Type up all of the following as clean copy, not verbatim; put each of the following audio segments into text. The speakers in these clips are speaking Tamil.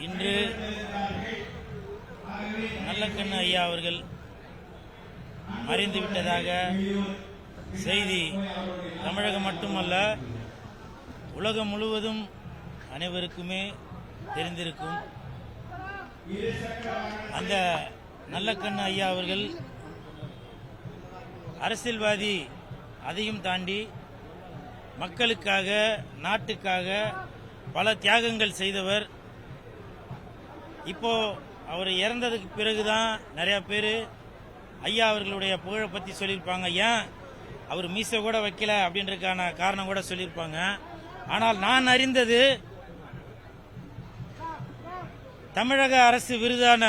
இன்று நல்லக்கண்ணு ஐயா அவர்கள் மறைந்து விட்டதாக செய்தி தமிழகம் மட்டுமல்ல உலகம் முழுவதும் அனைவருக்குமே தெரிந்திருக்கும். அந்த நல்லக்கண்ணு ஐயா அவர்கள் அரசியல்வாதி, அதையும் தாண்டி மக்களுக்காக நாட்டுக்காக பல தியாகங்கள் செய்தவர். இப்போ அவர் இறந்ததுக்கு பிறகுதான் நிறைய பேர் ஐயா அவர்களுடைய புகழை பற்றி சொல்லியிருப்பாங்க. ஏன் அவர் மீசை கூட வைக்கல அப்படின்றதுக்கான காரணம் கூட சொல்லியிருப்பாங்க. ஆனால் நான் அறிந்தது தமிழக அரசு விருதான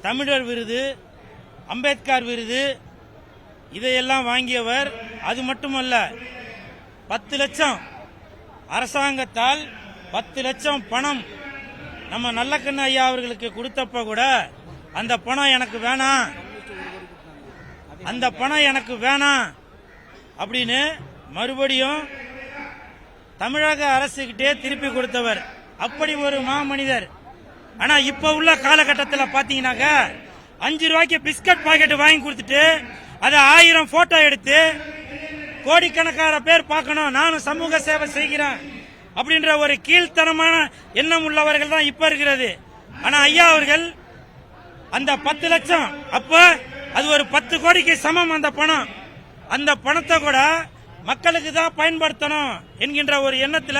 தமிழர் விருது, அம்பேத்கர் விருது இதையெல்லாம் வாங்கியவர். அது மட்டுமல்ல, 10 லட்சம் அரசாங்கத்தால் 10 லட்சம் பணம் நம்ம நல்லக்கண்ணு ஐயா அவர்களுக்கு கொடுத்தப்ப கூட அந்த பணம் எனக்கு வேணாம், அந்த பணம் எனக்கு வேணாம் அப்படின்னு மறுபடியும் தமிழக அரசுகிட்டே திருப்பி கொடுத்தவர். அப்படி ஒரு மாமனிதர். ஆனா இப்ப உள்ள காலகட்டத்தில் பாத்தீங்கன்னாக்க 5 ரூபாய்க்கு பிஸ்கட் பாக்கெட் வாங்கி கொடுத்துட்டு அதை 1000 போட்டோ எடுத்து கோடிக்கணக்கான பேர் பார்க்கணும், நானும் சமூக சேவை செய்கிறேன் அப்படின்ற ஒரு கீழ்த்தனமான எண்ணம் உள்ளவர்கள் தான் இப்ப இருக்கிறது. ஆனா ஐயா அவர்கள் அந்த 10 லட்சம் அப்ப அது ஒரு 10 கோடிக்கு சமம். அந்த பணம், அந்த பணத்தை கூட மக்களுக்கு தான் பயன்படுத்தணும் என்கின்ற ஒரு எண்ணத்துல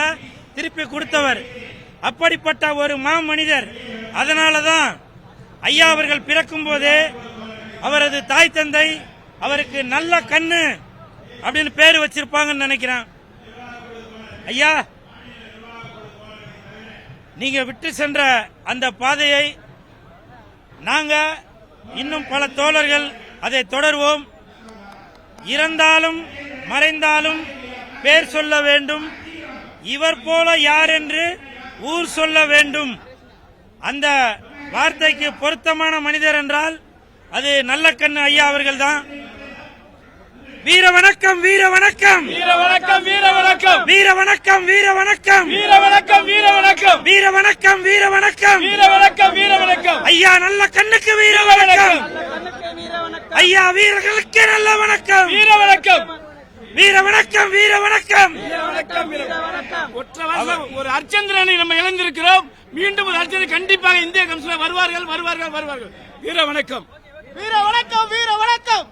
திருப்பி கொடுத்தவர். அப்படிப்பட்ட ஒரு மாமனிதர். அதனாலதான் ஐயா அவர்கள் பிறக்கும் போதே அவரது தாய் தந்தை அவருக்கு நல்ல கண்ணு அப்படின்னு பேரு வச்சிருப்பாங்கன்னு நினைக்கிறேன். ஐயா, நீங்க விட்டு சென்ற அந்த பாதையை நாங்க இன்னும் பல தோழர்கள் அதை தொடர்வோம். இறந்தாலும் மறைந்தாலும் பேர் சொல்ல வேண்டும், இவர் போல யார் என்று ஊர் சொல்ல வேண்டும். அந்த வார்த்தைக்கு பொருத்தமான மனிதர் என்றால் அது நல்லக்கண்ணு ஐயா அவர்கள் தான். வீர வணக்கம், வீர வணக்கம், வீர வணக்கம், வீர வணக்கம், வீர வணக்கம், வீர வணக்கம், வீர வணக்கம், வீர வணக்கம், வீர வணக்கம், வீர வணக்கம், வீர வணக்கம், வீர வணக்கம். ஐயா நல்ல கண்ணுக்கு வீர வணக்கம். ஐயா வீரர்களுக்கு நல்ல வணக்கம். வீர வணக்கம், வீர வணக்கம், வீர வணக்கம், வீர வணக்கம், வீர வணக்கம். ஒரு அர்ச்சந்திரனை நம்ம இழந்திருக்கிறோம். மீண்டும் ஒரு அர்ச்சந்திரன் கண்டிப்பாக இந்திய கமிஷனர் வருவார்கள், வருவார்கள், வருவார்கள். வீர வணக்கம், வீர வணக்கம், வீர வணக்கம்.